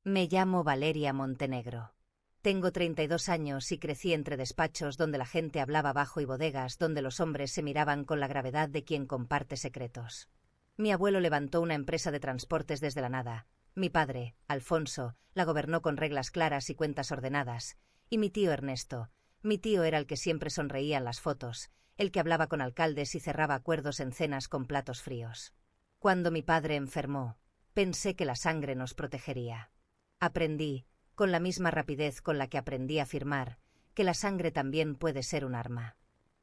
Me llamo Valeria Montenegro. Tengo 32 años y crecí entre despachos donde la gente hablaba bajo y bodegas donde los hombres se miraban con la gravedad de quien comparte secretos. Mi abuelo levantó una empresa de transportes desde la nada. Mi padre, Alfonso, la gobernó con reglas claras y cuentas ordenadas. Y mi tío Ernesto. Mi tío era el que siempre sonreía en las fotos, el que hablaba con alcaldes y cerraba acuerdos en cenas con platos fríos. Cuando mi padre enfermó, pensé que la sangre nos protegería. Aprendí, con la misma rapidez con la que aprendí a firmar, que la sangre también puede ser un arma.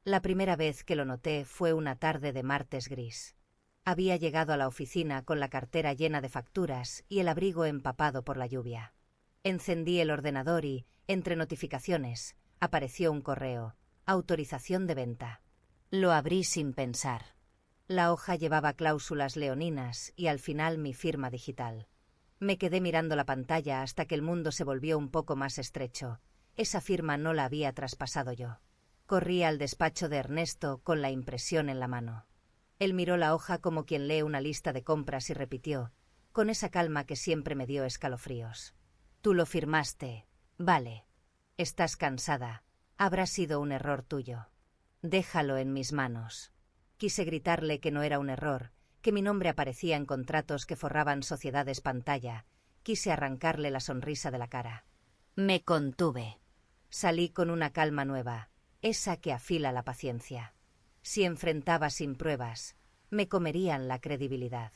La primera vez que lo noté fue una tarde de martes gris. Había llegado a la oficina con la cartera llena de facturas y el abrigo empapado por la lluvia. Encendí el ordenador y, entre notificaciones, apareció un correo: autorización de venta. Lo abrí sin pensar. La hoja llevaba cláusulas leoninas y al final mi firma digital. Me quedé mirando la pantalla hasta que el mundo se volvió un poco más estrecho. Esa firma no la había traspasado yo. Corrí al despacho de Ernesto con la impresión en la mano. Él miró la hoja como quien lee una lista de compras y repitió, con esa calma que siempre me dio escalofríos: Tú lo firmaste. Vale. Estás cansada. Habrá sido un error tuyo. Déjalo en mis manos. Quise gritarle que no era un error, que mi nombre aparecía en contratos que forraban sociedades pantalla. Quise arrancarle la sonrisa de la cara. Me contuve. Salí con una calma nueva, esa que afila la paciencia. Si enfrentaba sin pruebas, me comerían la credibilidad.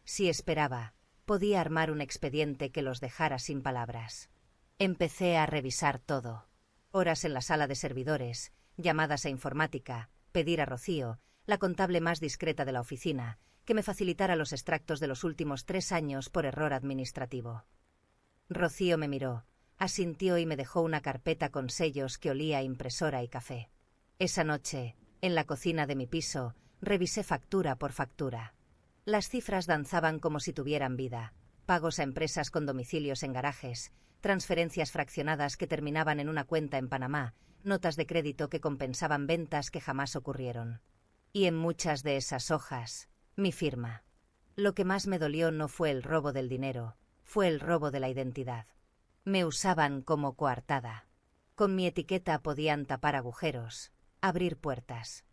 Si esperaba, podía armar un expediente que los dejara sin palabras. Empecé a revisar todo. Horas en la sala de servidores, llamadas a informática, pedir a Rocío, la contable más discreta de la oficina, que me facilitara los extractos de los últimos 3 años por error administrativo. Rocío me miró, asintió y me dejó una carpeta con sellos que olía a impresora y café. Esa noche, en la cocina de mi piso, revisé factura por factura. Las cifras danzaban como si tuvieran vida: pagos a empresas con domicilios en garajes, transferencias fraccionadas que terminaban en una cuenta en Panamá, notas de crédito que compensaban ventas que jamás ocurrieron. Y en muchas de esas hojas, mi firma. Lo que más me dolió no fue el robo del dinero, fue el robo de la identidad. Me usaban como coartada. Con mi etiqueta podían tapar agujeros, abrir puertas.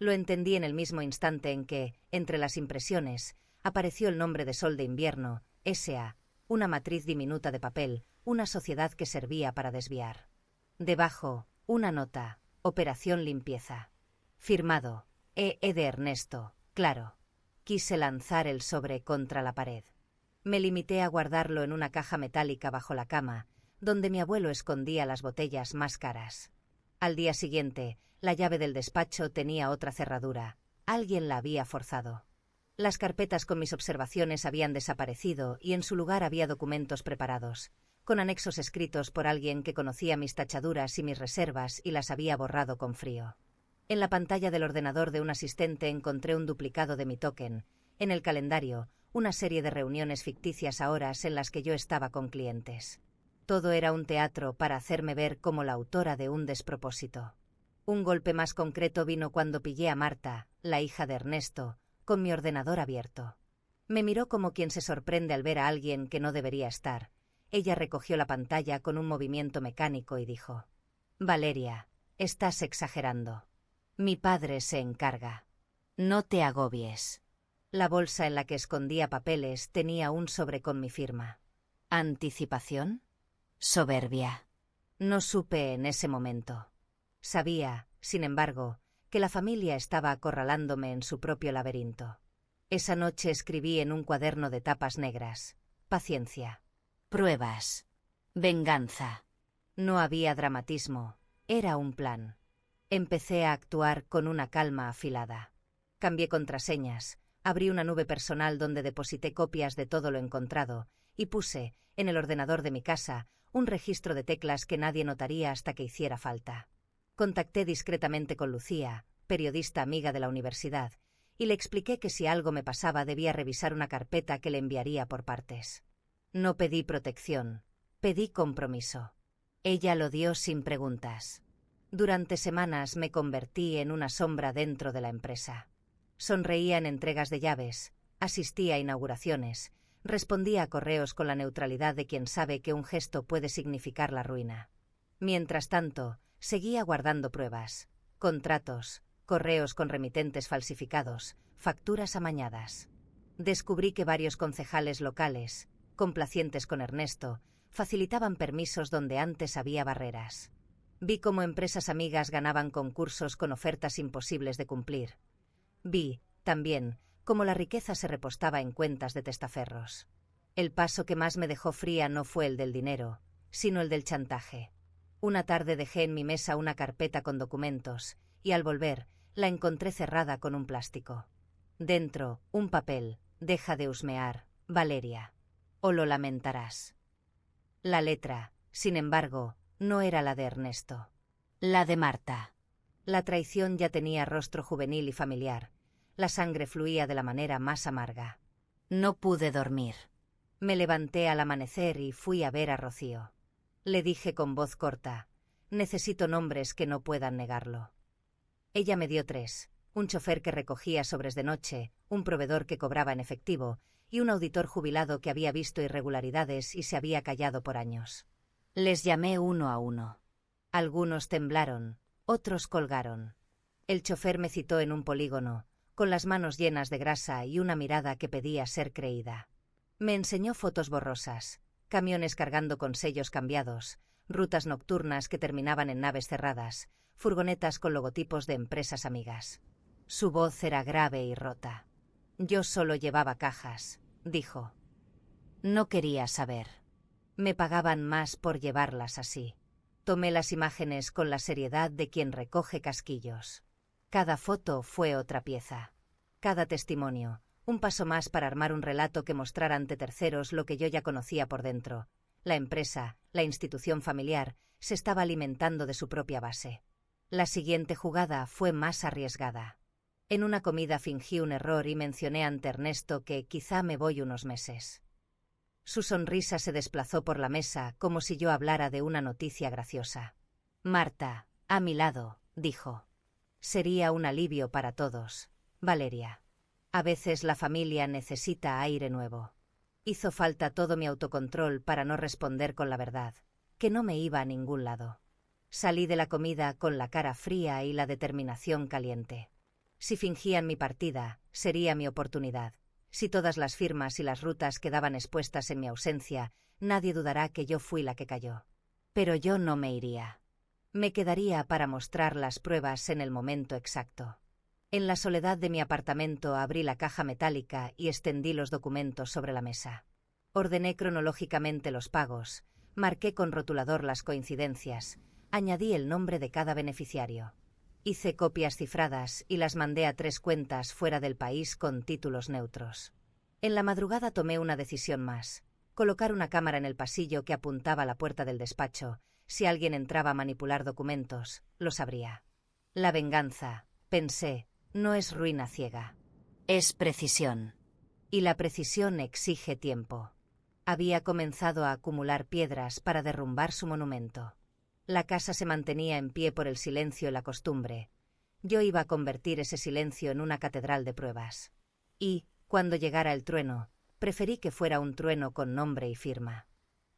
Lo entendí en el mismo instante en que, entre las impresiones, apareció el nombre de Sol de Invierno, S.A., una matriz diminuta de papel, una sociedad que servía para desviar. Debajo, una nota: Operación Limpieza. Firmado: E. de Ernesto, claro. Quise lanzar el sobre contra la pared. Me limité a guardarlo en una caja metálica bajo la cama, donde mi abuelo escondía las botellas más caras. Al día siguiente, la llave del despacho tenía otra cerradura. Alguien la había forzado. Las carpetas con mis observaciones habían desaparecido y en su lugar había documentos preparados, con anexos escritos por alguien que conocía mis tachaduras y mis reservas y las había borrado con frío. En la pantalla del ordenador de un asistente encontré un duplicado de mi token. En el calendario, una serie de reuniones ficticias a horas en las que yo estaba con clientes. Todo era un teatro para hacerme ver como la autora de un despropósito. Un golpe más concreto vino cuando pillé a Marta, la hija de Ernesto, con mi ordenador abierto. Me miró como quien se sorprende al ver a alguien que no debería estar. Ella recogió la pantalla con un movimiento mecánico y dijo: Valeria, estás exagerando. Mi padre se encarga. No te agobies. La bolsa en la que escondía papeles tenía un sobre con mi firma. ¿Anticipación? Soberbia. No supe en ese momento. Sabía, sin embargo, que la familia estaba acorralándome en su propio laberinto. Esa noche escribí en un cuaderno de tapas negras: paciencia. Pruebas. Venganza. No había dramatismo, era un plan. Empecé a actuar con una calma afilada. Cambié contraseñas, abrí una nube personal donde deposité copias de todo lo encontrado y puse, en el ordenador de mi casa, un registro de teclas que nadie notaría hasta que hiciera falta. Contacté discretamente con Lucía, periodista amiga de la universidad, y le expliqué que si algo me pasaba debía revisar una carpeta que le enviaría por partes. No pedí protección, pedí compromiso. Ella lo dio sin preguntas. Durante semanas me convertí en una sombra dentro de la empresa. Sonreía en entregas de llaves, asistía a inauguraciones, Respondía a correos con la neutralidad de quien sabe que un gesto puede significar la ruina. Mientras tanto, seguía guardando pruebas, contratos, correos con remitentes falsificados, facturas amañadas. Descubrí que varios concejales locales, complacientes con Ernesto, facilitaban permisos donde antes había barreras. Vi cómo empresas amigas ganaban concursos con ofertas imposibles de cumplir. Vi, también, cómo la riqueza se repostaba en cuentas de testaferros. El paso que más me dejó fría no fue el del dinero, sino el del chantaje. Una tarde dejé en mi mesa una carpeta con documentos, y al volver, la encontré cerrada con un plástico. Dentro, un papel: deja de husmear, Valeria, o lo lamentarás. La letra, sin embargo, no era la de Ernesto. La de Marta. La traición ya tenía rostro juvenil y familiar. La sangre fluía de la manera más amarga. No pude dormir. Me levanté al amanecer y fui a ver a Rocío. Le dije con voz corta: necesito nombres que no puedan negarlo. Ella me dio 3: un chofer que recogía sobres de noche, un proveedor que cobraba en efectivo y un auditor jubilado que había visto irregularidades y se había callado por años. Les llamé uno a uno. Algunos temblaron, otros colgaron. El chofer me citó en un polígono, con las manos llenas de grasa y una mirada que pedía ser creída. Me enseñó fotos borrosas, camiones cargando con sellos cambiados, rutas nocturnas que terminaban en naves cerradas, furgonetas con logotipos de empresas amigas. Su voz era grave y rota. Yo solo llevaba cajas, dijo. No quería saber. Me pagaban más por llevarlas así. Tomé las imágenes con la seriedad de quien recoge casquillos. Cada foto fue otra pieza. Cada testimonio, un paso más para armar un relato que mostrara ante terceros lo que yo ya conocía por dentro. La empresa, la institución familiar, se estaba alimentando de su propia base. La siguiente jugada fue más arriesgada. En una comida fingí un error y mencioné ante Ernesto que quizá me voy unos meses. Su sonrisa se desplazó por la mesa como si yo hablara de una noticia graciosa. Marta, a mi lado, dijo. Sería un alivio para todos, Valeria. A veces la familia necesita aire nuevo. Hizo falta todo mi autocontrol para no responder con la verdad, que no me iba a ningún lado. Salí de la comida con la cara fría y la determinación caliente. Si fingían mi partida, sería mi oportunidad. Si todas las firmas y las rutas quedaban expuestas en mi ausencia, nadie dudará que yo fui la que cayó. Pero yo no me iría. Me quedaría para mostrar las pruebas en el momento exacto. En la soledad de mi apartamento abrí la caja metálica y extendí los documentos sobre la mesa. Ordené cronológicamente los pagos, marqué con rotulador las coincidencias, añadí el nombre de cada beneficiario. Hice copias cifradas y las mandé a 3 cuentas fuera del país con títulos neutros. En la madrugada tomé una decisión más: colocar una cámara en el pasillo que apuntaba a la puerta del despacho. Si alguien entraba a manipular documentos, lo sabría. La venganza, pensé, no es ruina ciega. Es precisión. Y la precisión exige tiempo. Había comenzado a acumular piedras para derrumbar su monumento. La casa se mantenía en pie por el silencio y la costumbre. Yo iba a convertir ese silencio en una catedral de pruebas. Y, cuando llegara el trueno, preferí que fuera un trueno con nombre y firma.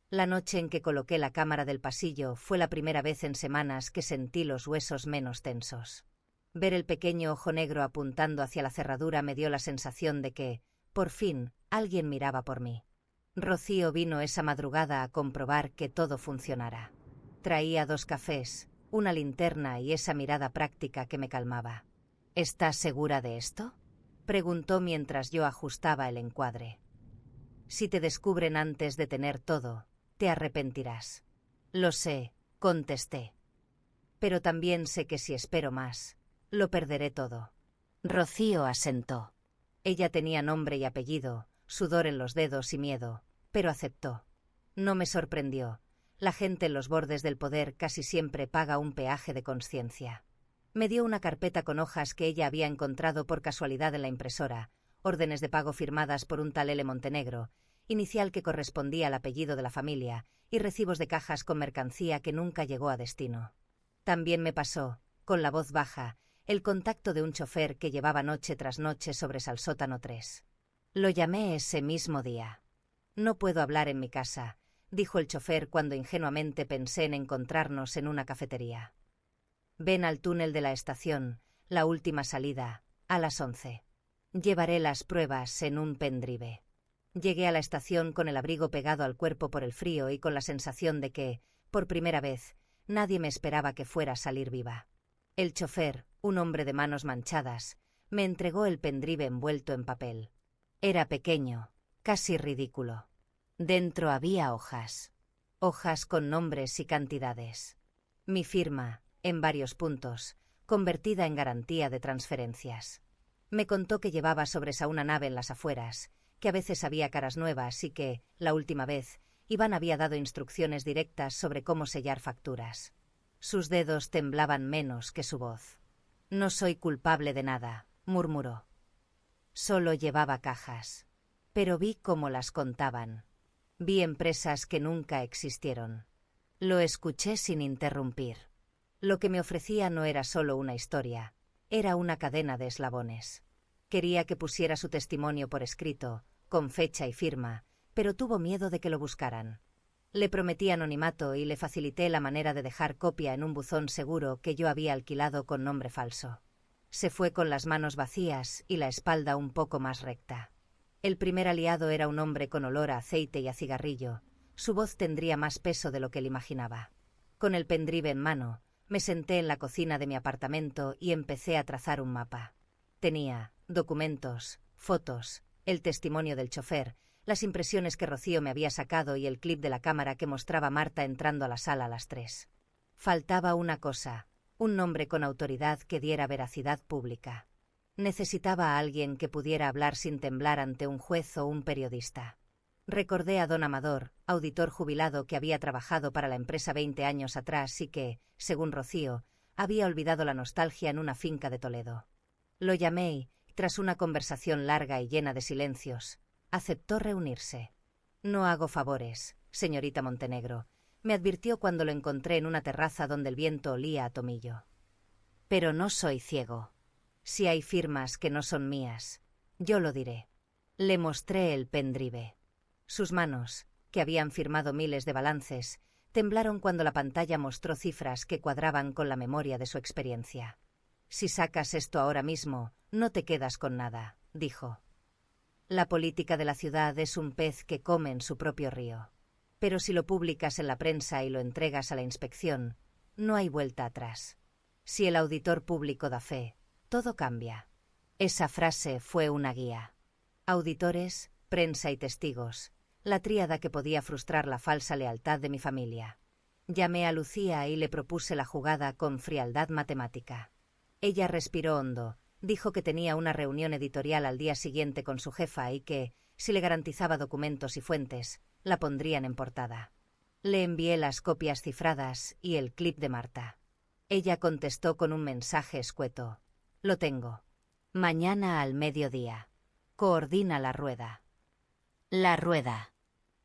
La noche en que coloqué la cámara del pasillo fue la primera vez en semanas que sentí los huesos menos tensos. Ver el pequeño ojo negro apuntando hacia la cerradura me dio la sensación de que, por fin, alguien miraba por mí. Rocío vino esa madrugada a comprobar que todo funcionara. Traía 2 cafés, una linterna y esa mirada práctica que me calmaba. ¿Estás segura de esto?, preguntó mientras yo ajustaba el encuadre. Si te descubren antes de tener todo, te arrepentirás. Lo sé, contesté. Pero también sé que si espero más, lo perderé todo. Rocío asentó. Ella tenía nombre y apellido, sudor en los dedos y miedo, pero aceptó. No me sorprendió. La gente en los bordes del poder casi siempre paga un peaje de conciencia. Me dio una carpeta con hojas que ella había encontrado por casualidad en la impresora, órdenes de pago firmadas por un tal L. Montenegro, inicial que correspondía al apellido de la familia, y recibos de cajas con mercancía que nunca llegó a destino. También me pasó, con la voz baja, el contacto de un chofer que llevaba noche tras noche sobre Salsótano 3. Lo llamé ese mismo día. No puedo hablar en mi casa, dijo el chofer cuando ingenuamente pensé en encontrarnos en una cafetería. Ven al túnel de la estación, la última salida, a las 11. Llevaré las pruebas en un pendrive. Llegué a la estación con el abrigo pegado al cuerpo por el frío y con la sensación de que, por primera vez, nadie me esperaba que fuera a salir viva. El chofer, un hombre de manos manchadas, me entregó el pendrive envuelto en papel. Era pequeño, casi ridículo. Dentro había hojas. Hojas con nombres y cantidades. Mi firma, en varios puntos, convertida en garantía de transferencias. Me contó que llevaba sobres a una nave en las afueras, que a veces había caras nuevas y que, la última vez, Iván había dado instrucciones directas sobre cómo sellar facturas. Sus dedos temblaban menos que su voz. No soy culpable de nada, murmuró. Solo llevaba cajas. Pero vi cómo las contaban. Vi empresas que nunca existieron. Lo escuché sin interrumpir. Lo que me ofrecía no era solo una historia, era una cadena de eslabones. Quería que pusiera su testimonio por escrito, con fecha y firma, pero tuvo miedo de que lo buscaran. Le prometí anonimato y le facilité la manera de dejar copia en un buzón seguro que yo había alquilado con nombre falso. Se fue con las manos vacías y la espalda un poco más recta. El primer aliado era un hombre con olor a aceite y a cigarrillo. Su voz tendría más peso de lo que él imaginaba. Con el pendrive en mano, me senté en la cocina de mi apartamento y empecé a trazar un mapa. Tenía documentos, fotos, el testimonio del chofer, las impresiones que Rocío me había sacado y el clip de la cámara que mostraba a Marta entrando a la sala a las 3. Faltaba una cosa, un nombre con autoridad que diera veracidad pública. Necesitaba a alguien que pudiera hablar sin temblar ante un juez o un periodista. Recordé a don Amador, auditor jubilado que había trabajado para la empresa 20 años atrás y que, según Rocío, había olvidado la nostalgia en una finca de Toledo. Lo llamé y, tras una conversación larga y llena de silencios, aceptó reunirse. No hago favores, señorita Montenegro, me advirtió cuando lo encontré en una terraza donde el viento olía a tomillo. Pero no soy ciego. Si hay firmas que no son mías, yo lo diré. Le mostré el pendrive. Sus manos, que habían firmado miles de balances, temblaron cuando la pantalla mostró cifras que cuadraban con la memoria de su experiencia. Si sacas esto ahora mismo, no te quedas con nada, dijo. La política de la ciudad es un pez que come en su propio río. Pero si lo publicas en la prensa y lo entregas a la inspección, no hay vuelta atrás. Si el auditor público da fe, todo cambia. Esa frase fue una guía. Auditores, prensa y testigos, la tríada que podía frustrar la falsa lealtad de mi familia. Llamé a Lucía y le propuse la jugada con frialdad matemática. Ella respiró hondo, dijo que tenía una reunión editorial al día siguiente con su jefa y que, si le garantizaba documentos y fuentes, la pondrían en portada. Le envié las copias cifradas y el clip de Marta. Ella contestó con un mensaje escueto. Lo tengo. Mañana al mediodía. Coordina la rueda. La rueda.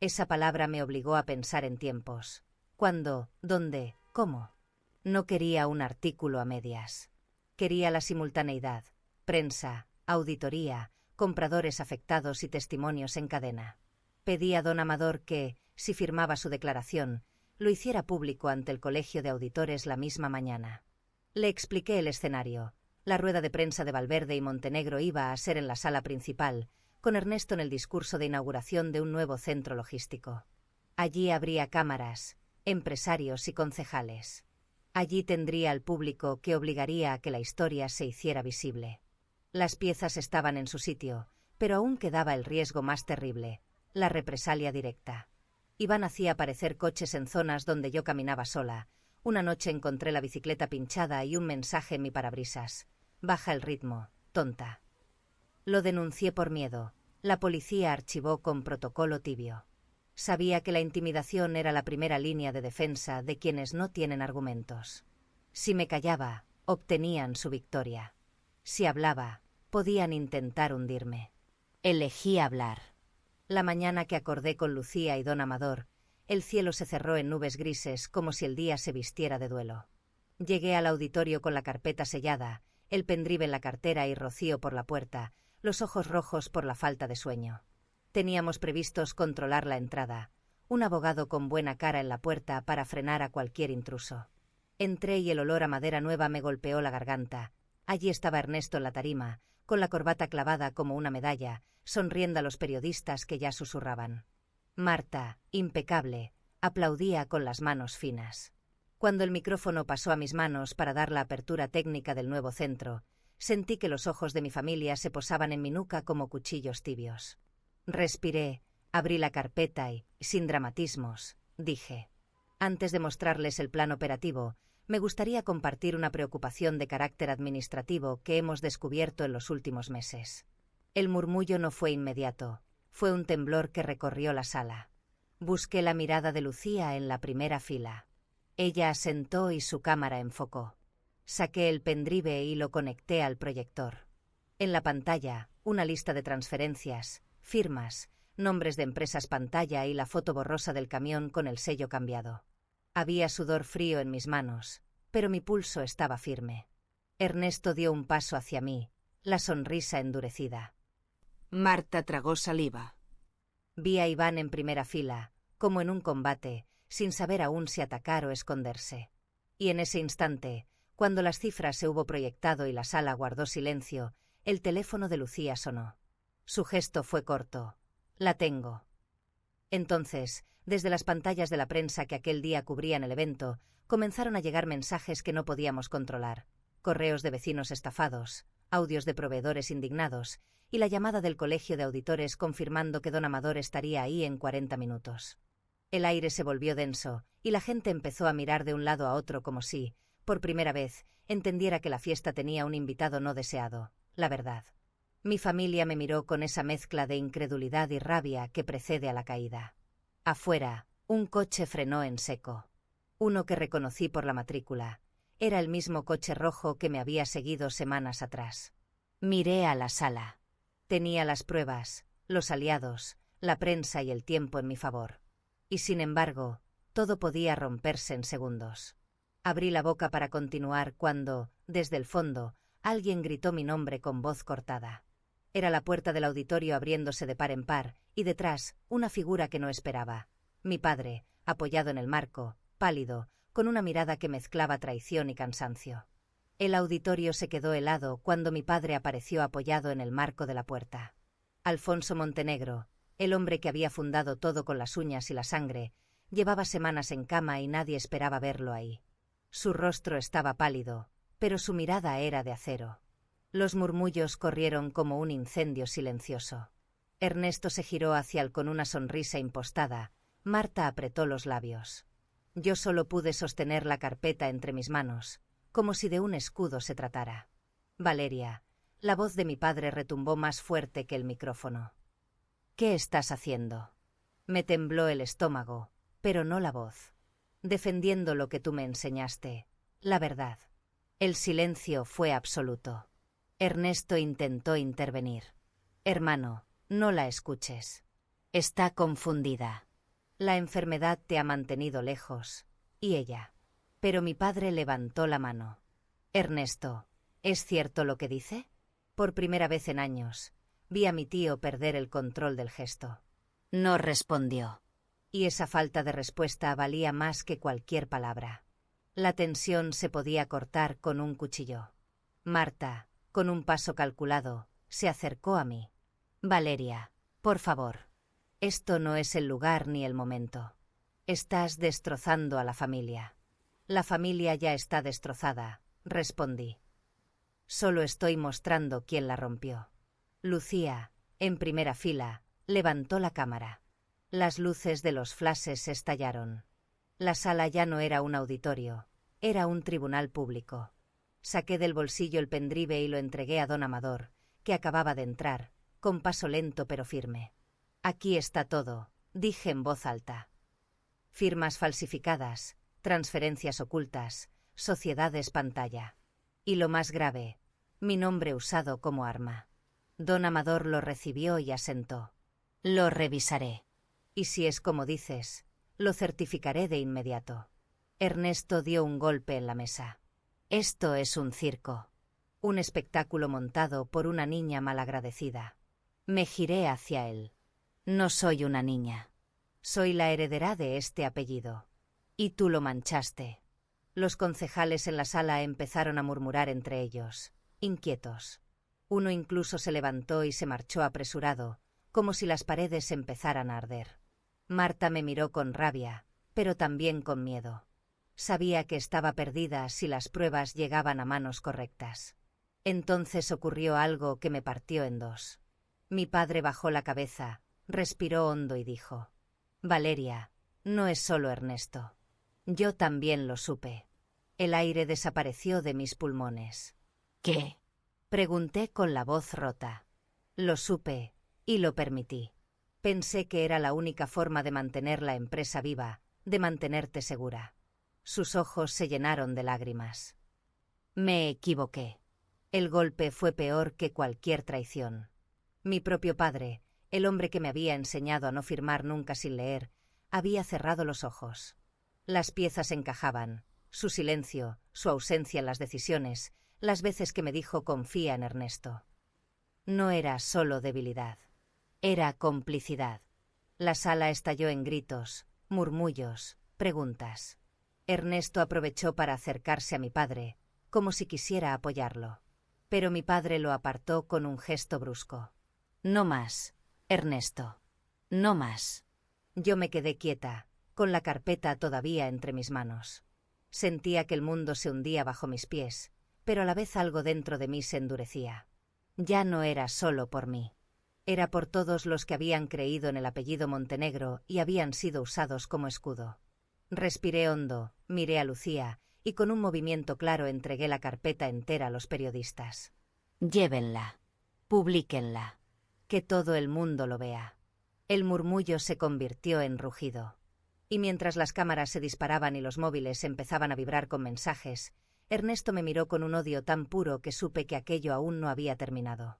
Esa palabra me obligó a pensar en tiempos. ¿Cuándo? ¿Dónde? ¿Cómo? No quería un artículo a medias. Quería la simultaneidad. Prensa, auditoría, compradores afectados y testimonios en cadena. Pedí a don Amador que, si firmaba su declaración, lo hiciera público ante el Colegio de Auditores la misma mañana. Le expliqué el escenario. La rueda de prensa de Valverde y Montenegro iba a ser en la sala principal, con Ernesto en el discurso de inauguración de un nuevo centro logístico. Allí habría cámaras, empresarios y concejales. Allí tendría al público que obligaría a que la historia se hiciera visible. Las piezas estaban en su sitio, pero aún quedaba el riesgo más terrible, la represalia directa. Iván hacía aparecer coches en zonas donde yo caminaba sola. Una noche encontré la bicicleta pinchada y un mensaje en mi parabrisas. Baja el ritmo, tonta. Lo denuncié por miedo. La policía archivó con protocolo tibio. Sabía que la intimidación era la primera línea de defensa de quienes no tienen argumentos. Si me callaba, obtenían su victoria. Si hablaba, podían intentar hundirme. Elegí hablar. La mañana que acordé con Lucía y don Amador, el cielo se cerró en nubes grises como si el día se vistiera de duelo. Llegué al auditorio con la carpeta sellada, el pendrive en la cartera y Rocío por la puerta, los ojos rojos por la falta de sueño. Teníamos previstos controlar la entrada, un abogado con buena cara en la puerta para frenar a cualquier intruso. Entré y el olor a madera nueva me golpeó la garganta. Allí estaba Ernesto en la tarima, con la corbata clavada como una medalla, sonriendo a los periodistas que ya susurraban. Marta, impecable, aplaudía con las manos finas. Cuando el micrófono pasó a mis manos para dar la apertura técnica del nuevo centro, sentí que los ojos de mi familia se posaban en mi nuca como cuchillos tibios. Respiré, abrí la carpeta y, sin dramatismos, dije: antes de mostrarles el plan operativo, me gustaría compartir una preocupación de carácter administrativo que hemos descubierto en los últimos meses. El murmullo no fue inmediato, fue un temblor que recorrió la sala. Busqué la mirada de Lucía en la primera fila. Ella asentó y su cámara enfocó. Saqué el pendrive y lo conecté al proyector. En la pantalla, una lista de transferencias, firmas, nombres de empresas pantalla y la foto borrosa del camión con el sello cambiado. Había sudor frío en mis manos, pero mi pulso estaba firme. Ernesto dio un paso hacia mí, la sonrisa endurecida. Marta tragó saliva. Vi a Iván en primera fila, como en un combate, sin saber aún si atacar o esconderse. Y en ese instante, cuando las cifras se hubo proyectado y la sala guardó silencio, el teléfono de Lucía sonó. Su gesto fue corto. La tengo. Entonces, desde las pantallas de la prensa que aquel día cubrían el evento, comenzaron a llegar mensajes que no podíamos controlar, correos de vecinos estafados, audios de proveedores indignados y la llamada del colegio de auditores confirmando que don Amador estaría ahí en 40 minutos. El aire se volvió denso y la gente empezó a mirar de un lado a otro como si, por primera vez, entendiera que la fiesta tenía un invitado no deseado, la verdad. Mi familia me miró con esa mezcla de incredulidad y rabia que precede a la caída. Afuera, un coche frenó en seco. Uno que reconocí por la matrícula. Era el mismo coche rojo que me había seguido semanas atrás. Miré a la sala. Tenía las pruebas, los aliados, la prensa y el tiempo en mi favor. Y sin embargo, todo podía romperse en segundos. Abrí la boca para continuar cuando, desde el fondo, alguien gritó mi nombre con voz cortada. Era la puerta del auditorio abriéndose de par en par, y detrás, una figura que no esperaba. Mi padre, apoyado en el marco, pálido, con una mirada que mezclaba traición y cansancio. El auditorio se quedó helado cuando mi padre apareció apoyado en el marco de la puerta. Alfonso Montenegro, el hombre que había fundado todo con las uñas y la sangre, llevaba semanas en cama y nadie esperaba verlo ahí. Su rostro estaba pálido, pero su mirada era de acero. Los murmullos corrieron como un incendio silencioso. Ernesto se giró hacia él con una sonrisa impostada. Marta apretó los labios. Yo solo pude sostener la carpeta entre mis manos, como si de un escudo se tratara. Valeria, la voz de mi padre retumbó más fuerte que el micrófono. ¿Qué estás haciendo? Me tembló el estómago, pero no la voz. Defendiendo lo que tú me enseñaste, la verdad. El silencio fue absoluto. Ernesto intentó intervenir. Hermano, no la escuches. Está confundida. La enfermedad te ha mantenido lejos, y ella. Pero mi padre levantó la mano. Ernesto, ¿es cierto lo que dice? Por primera vez en años, vi a mi tío perder el control del gesto. No respondió. Y esa falta de respuesta valía más que cualquier palabra. La tensión se podía cortar con un cuchillo. Marta, con un paso calculado, se acercó a mí. Valeria, por favor. Esto no es el lugar ni el momento. Estás destrozando a la familia. La familia ya está destrozada, respondí. Solo estoy mostrando quién la rompió. Lucía, en primera fila, levantó la cámara. Las luces de los flashes estallaron. La sala ya no era un auditorio, era un tribunal público. Saqué del bolsillo el pendrive y lo entregué a don Amador, que acababa de entrar, con paso lento pero firme. Aquí está todo, dije en voz alta. Firmas falsificadas, transferencias ocultas, sociedades pantalla. Y lo más grave, mi nombre usado como arma. Don Amador lo recibió y asentó. Lo revisaré. Y si es como dices, lo certificaré de inmediato. Ernesto dio un golpe en la mesa. Esto es un circo. Un espectáculo montado por una niña malagradecida. Me giré hacia él. No soy una niña. Soy la heredera de este apellido. Y tú lo manchaste. Los concejales en la sala empezaron a murmurar entre ellos, inquietos. Uno incluso se levantó y se marchó apresurado, como si las paredes empezaran a arder. Marta me miró con rabia, pero también con miedo. Sabía que estaba perdida si las pruebas llegaban a manos correctas. Entonces ocurrió algo que me partió en dos. Mi padre bajó la cabeza, respiró hondo y dijo: Valeria, no es solo Ernesto. Yo también lo supe. El aire desapareció de mis pulmones. ¿Qué? Pregunté con la voz rota. Lo supe, y lo permití. Pensé que era la única forma de mantener la empresa viva, de mantenerte segura. Sus ojos se llenaron de lágrimas. Me equivoqué. El golpe fue peor que cualquier traición. Mi propio padre, el hombre que me había enseñado a no firmar nunca sin leer, había cerrado los ojos. Las piezas encajaban, su silencio, su ausencia en las decisiones, las veces que me dijo confía en Ernesto. No era solo debilidad. Era complicidad. La sala estalló en gritos, murmullos, preguntas. Ernesto aprovechó para acercarse a mi padre, como si quisiera apoyarlo. Pero mi padre lo apartó con un gesto brusco. No más, Ernesto. No más. Yo me quedé quieta, con la carpeta todavía entre mis manos. Sentía que el mundo se hundía bajo mis pies, pero a la vez algo dentro de mí se endurecía. Ya no era solo por mí. Era por todos los que habían creído en el apellido Montenegro y habían sido usados como escudo. Respiré hondo, miré a Lucía, y con un movimiento claro entregué la carpeta entera a los periodistas. Llévenla. Publíquenla. Que todo el mundo lo vea. El murmullo se convirtió en rugido. Y mientras las cámaras se disparaban y los móviles empezaban a vibrar con mensajes, Ernesto me miró con un odio tan puro que supe que aquello aún no había terminado.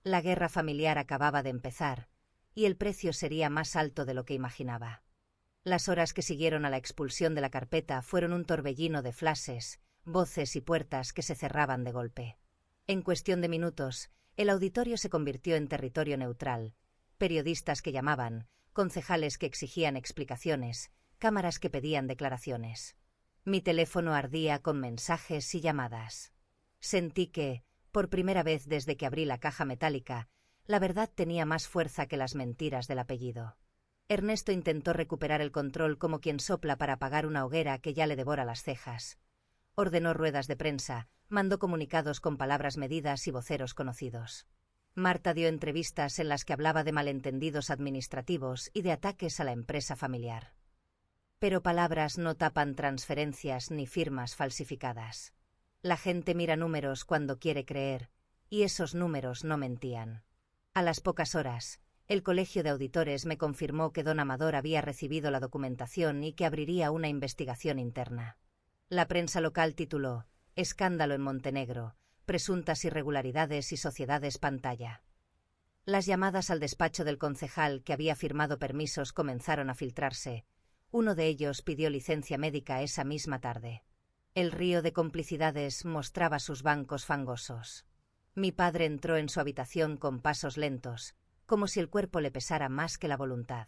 La guerra familiar acababa de empezar, y el precio sería más alto de lo que imaginaba. Las horas que siguieron a la expulsión de la carpeta fueron un torbellino de flashes, voces y puertas que se cerraban de golpe. En cuestión de minutos, el auditorio se convirtió en territorio neutral, periodistas que llamaban, concejales que exigían explicaciones, cámaras que pedían declaraciones. Mi teléfono ardía con mensajes y llamadas. Sentí que, por primera vez desde que abrí la caja metálica, la verdad tenía más fuerza que las mentiras del apellido. Ernesto intentó recuperar el control como quien sopla para apagar una hoguera que ya le devora las cejas. Ordenó ruedas de prensa, mandó comunicados con palabras medidas y voceros conocidos. Marta dio entrevistas en las que hablaba de malentendidos administrativos y de ataques a la empresa familiar. Pero palabras no tapan transferencias ni firmas falsificadas. La gente mira números cuando quiere creer, y esos números no mentían. A las pocas horas, el Colegio de Auditores me confirmó que don Amador había recibido la documentación y que abriría una investigación interna. La prensa local tituló «Escándalo en Montenegro, presuntas irregularidades y sociedades pantalla». Las llamadas al despacho del concejal que había firmado permisos comenzaron a filtrarse. Uno de ellos pidió licencia médica esa misma tarde. El río de complicidades mostraba sus bancos fangosos. Mi padre entró en su habitación con pasos lentos, como si el cuerpo le pesara más que la voluntad.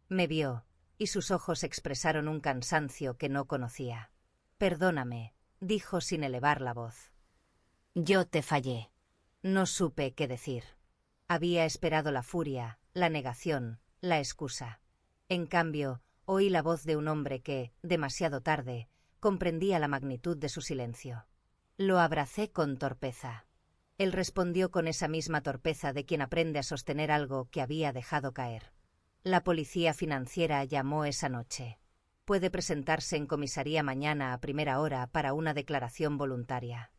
Me vio, y sus ojos expresaron un cansancio que no conocía. «Perdóname», dijo sin elevar la voz. «Yo te fallé. No supe qué decir». Había esperado la furia, la negación, la excusa. En cambio, oí la voz de un hombre que, demasiado tarde, comprendía la magnitud de su silencio. Lo abracé con torpeza. Él respondió con esa misma torpeza de quien aprende a sostener algo que había dejado caer. La policía financiera llamó esa noche. Puede presentarse en comisaría mañana a primera hora para una declaración voluntaria.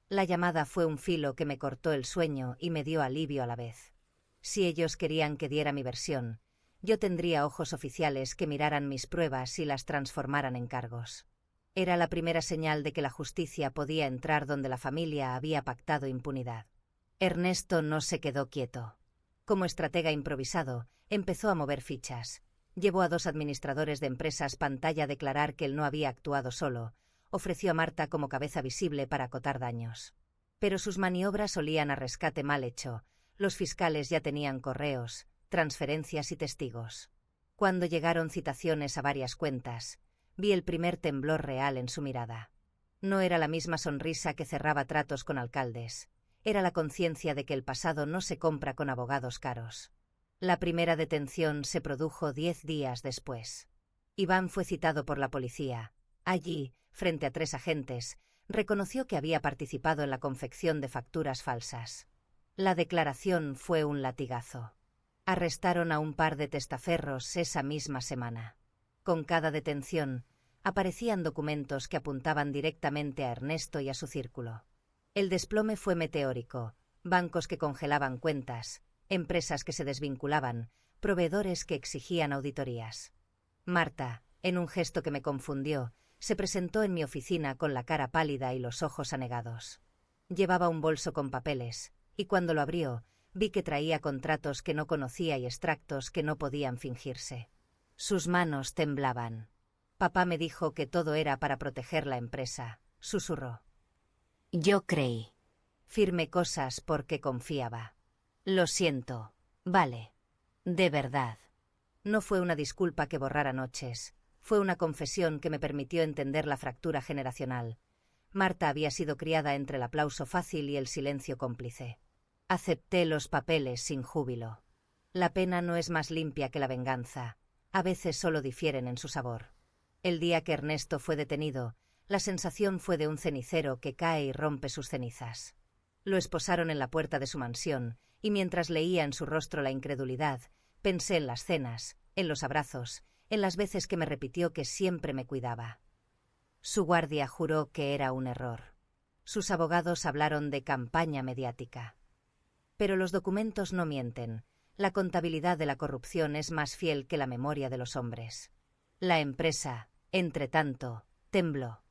La llamada fue un filo que me cortó el sueño y me dio alivio a la vez. Si ellos querían que diera mi versión, yo tendría ojos oficiales que miraran mis pruebas y las transformaran en cargos. Era la primera señal de que la justicia podía entrar donde la familia había pactado impunidad. Ernesto no se quedó quieto. Como estratega improvisado, empezó a mover fichas. Llevó a 2 administradores de empresas pantalla a declarar que él no había actuado solo. Ofreció a Marta como cabeza visible para acotar daños. Pero sus maniobras olían a rescate mal hecho. Los fiscales ya tenían correos, transferencias y testigos. Cuando llegaron citaciones a varias cuentas, vi el primer temblor real en su mirada. No era la misma sonrisa que cerraba tratos con alcaldes, era la conciencia de que el pasado no se compra con abogados caros. La primera detención se produjo 10 días después. Iván fue citado por la policía. Allí, frente a 3 agentes, reconoció que había participado en la confección de facturas falsas. La declaración fue un latigazo. Arrestaron a un par de testaferros esa misma semana. Con cada detención, aparecían documentos que apuntaban directamente a Ernesto y a su círculo. El desplome fue meteórico, bancos que congelaban cuentas, empresas que se desvinculaban, proveedores que exigían auditorías. Marta, en un gesto que me confundió, se presentó en mi oficina con la cara pálida y los ojos anegados. Llevaba un bolso con papeles, y cuando lo abrió, vi que traía contratos que no conocía y extractos que no podían fingirse. Sus manos temblaban. Papá me dijo que todo era para proteger la empresa, susurró. Yo creí. Firmé cosas porque confiaba. Lo siento. Vale. De verdad. No fue una disculpa que borrara noches. Fue una confesión que me permitió entender la fractura generacional. Marta había sido criada entre el aplauso fácil y el silencio cómplice. Acepté los papeles sin júbilo. La pena no es más limpia que la venganza. A veces solo difieren en su sabor. El día que Ernesto fue detenido, la sensación fue de un cenicero que cae y rompe sus cenizas. Lo esposaron en la puerta de su mansión, y mientras leía en su rostro la incredulidad, pensé en las cenas, en los abrazos, en las veces que me repitió que siempre me cuidaba. Su guardia juró que era un error. Sus abogados hablaron de campaña mediática. Pero los documentos no mienten. La contabilidad de la corrupción es más fiel que la memoria de los hombres. La empresa, entretanto, tembló.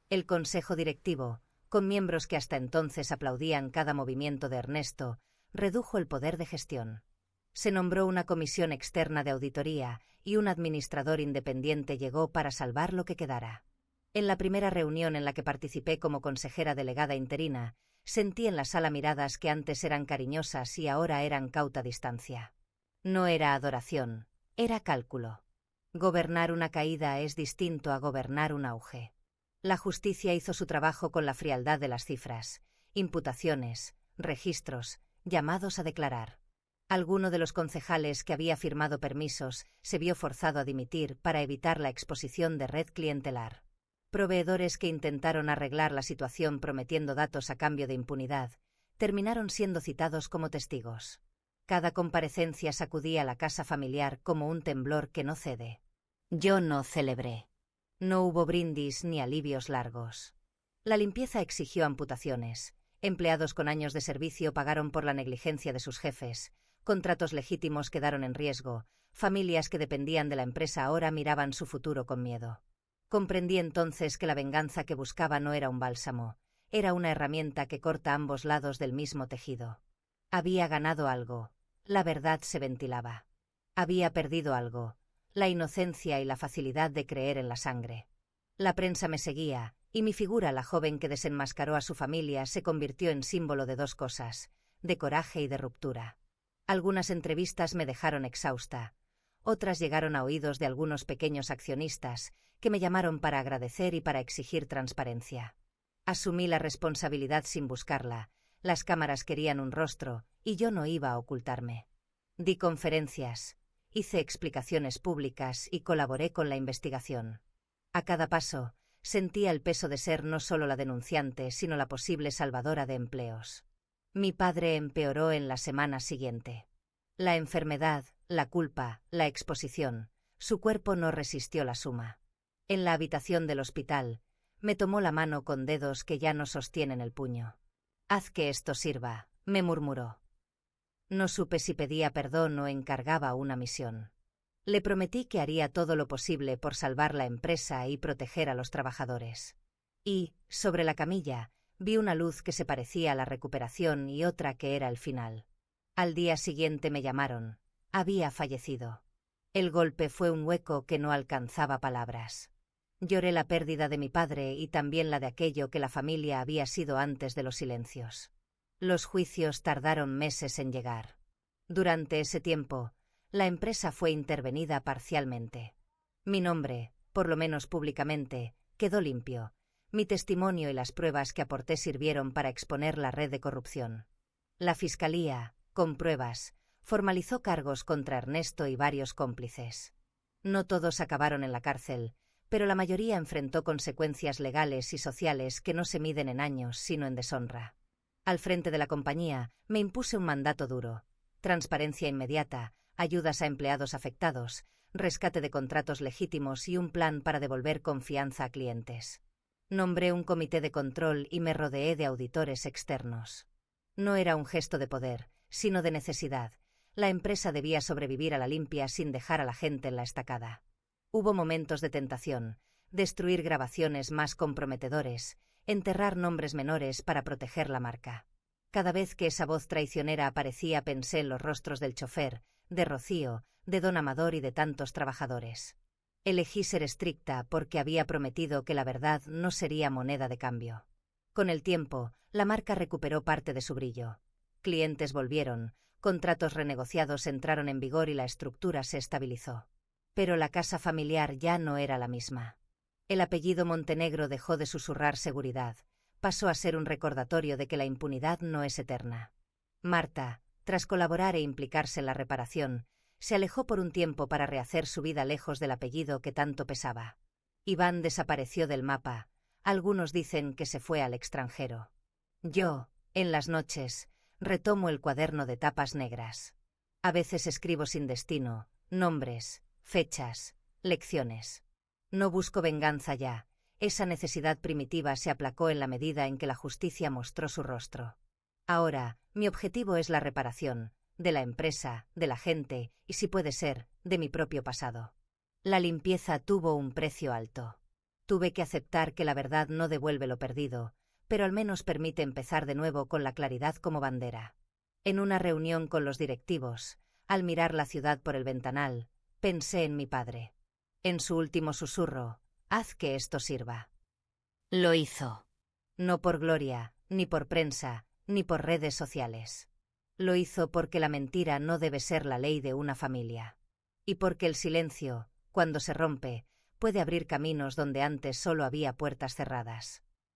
El consejo directivo, con miembros que hasta entonces aplaudían cada movimiento de Ernesto, redujo el poder de gestión. Se nombró una comisión externa de auditoría y un administrador independiente llegó para salvar lo que quedara. En la primera reunión en la que participé como consejera delegada interina, sentí en la sala miradas que antes eran cariñosas y ahora eran cauta distancia. No era adoración, era cálculo. Gobernar una caída es distinto a gobernar un auge. La justicia hizo su trabajo con la frialdad de las cifras, imputaciones, registros, llamados a declarar. Alguno de los concejales que había firmado permisos se vio forzado a dimitir para evitar la exposición de red clientelar. Proveedores que intentaron arreglar la situación prometiendo datos a cambio de impunidad, terminaron siendo citados como testigos. Cada comparecencia sacudía la casa familiar como un temblor que no cede. Yo no celebré. No hubo brindis ni alivios largos. La limpieza exigió amputaciones. Empleados con años de servicio pagaron por la negligencia de sus jefes. Contratos legítimos quedaron en riesgo. Familias que dependían de la empresa ahora miraban su futuro con miedo. Comprendí entonces que la venganza que buscaba no era un bálsamo. Era una herramienta que corta ambos lados del mismo tejido. Había ganado algo. La verdad se ventilaba. Había perdido algo. La inocencia y la facilidad de creer en la sangre. La prensa me seguía, y mi figura, la joven que desenmascaró a su familia, se convirtió en símbolo de dos cosas, de coraje y de ruptura. Algunas entrevistas me dejaron exhausta. Otras llegaron a oídos de algunos pequeños accionistas, que me llamaron para agradecer y para exigir transparencia. Asumí la responsabilidad sin buscarla. Las cámaras querían un rostro, y yo no iba a ocultarme. Di conferencias. Hice explicaciones públicas y colaboré con la investigación. A cada paso, sentía el peso de ser no solo la denunciante, sino la posible salvadora de empleos. Mi padre empeoró en la semana siguiente. La enfermedad, la culpa, la exposición, su cuerpo no resistió la suma. En la habitación del hospital, me tomó la mano con dedos que ya no sostienen el puño. «Haz que esto sirva», me murmuró. No supe si pedía perdón o encargaba una misión. Le prometí que haría todo lo posible por salvar la empresa y proteger a los trabajadores. Y, sobre la camilla, vi una luz que se parecía a la recuperación y otra que era el final. Al día siguiente me llamaron. Había fallecido. El golpe fue un hueco que no alcanzaba palabras. Lloré la pérdida de mi padre y también la de aquello que la familia había sido antes de los silencios. Los juicios tardaron meses en llegar. Durante ese tiempo, La empresa fue intervenida parcialmente. Mi nombre, por lo menos públicamente, quedó limpio. Mi testimonio y las pruebas que aporté sirvieron para exponer la red de corrupción. La Fiscalía, con pruebas, formalizó cargos contra Ernesto y varios cómplices. No todos acabaron en la cárcel, pero la mayoría enfrentó consecuencias legales y sociales que no se miden en años, sino en deshonra. Al frente de la compañía, me impuse un mandato duro: transparencia inmediata, ayudas a empleados afectados, rescate de contratos legítimos y un plan para devolver confianza a clientes. Nombré un comité de control y me rodeé de auditores externos. No era un gesto de poder, sino de necesidad. La empresa debía sobrevivir a la limpia sin dejar a la gente en la estacada. Hubo momentos de tentación: destruir grabaciones más comprometedores, enterrar nombres menores para proteger la marca. Cada vez que esa voz traicionera aparecía pensé en los rostros del chofer, de Rocío, de don Amador y de tantos trabajadores. Elegí ser estricta porque había prometido que la verdad no sería moneda de cambio. Con el tiempo, la marca recuperó parte de su brillo. Clientes volvieron, contratos renegociados entraron en vigor y la estructura se estabilizó. Pero la casa familiar ya no era la misma. El apellido Montenegro dejó de susurrar seguridad, pasó a ser un recordatorio de que la impunidad no es eterna. Marta, tras colaborar e implicarse en la reparación, se alejó por un tiempo para rehacer su vida lejos del apellido que tanto pesaba. Iván desapareció del mapa, algunos dicen que se fue al extranjero. Yo, en las noches, retomo el cuaderno de tapas negras. A veces escribo sin destino, nombres, fechas, lecciones. No busco venganza ya, esa necesidad primitiva se aplacó en la medida en que la justicia mostró su rostro. Ahora, mi objetivo es la reparación, de la empresa, de la gente, y si puede ser, de mi propio pasado. La limpieza tuvo un precio alto. Tuve que aceptar que la verdad no devuelve lo perdido, pero al menos permite empezar de nuevo con la claridad como bandera. En una reunión con los directivos, al mirar la ciudad por el ventanal, pensé en mi padre. En su último susurro: haz que esto sirva. Lo hizo. No por gloria, ni por prensa, ni por redes sociales. Lo hizo porque la mentira no debe ser la ley de una familia. Y porque el silencio, cuando se rompe, puede abrir caminos donde antes solo había puertas cerradas.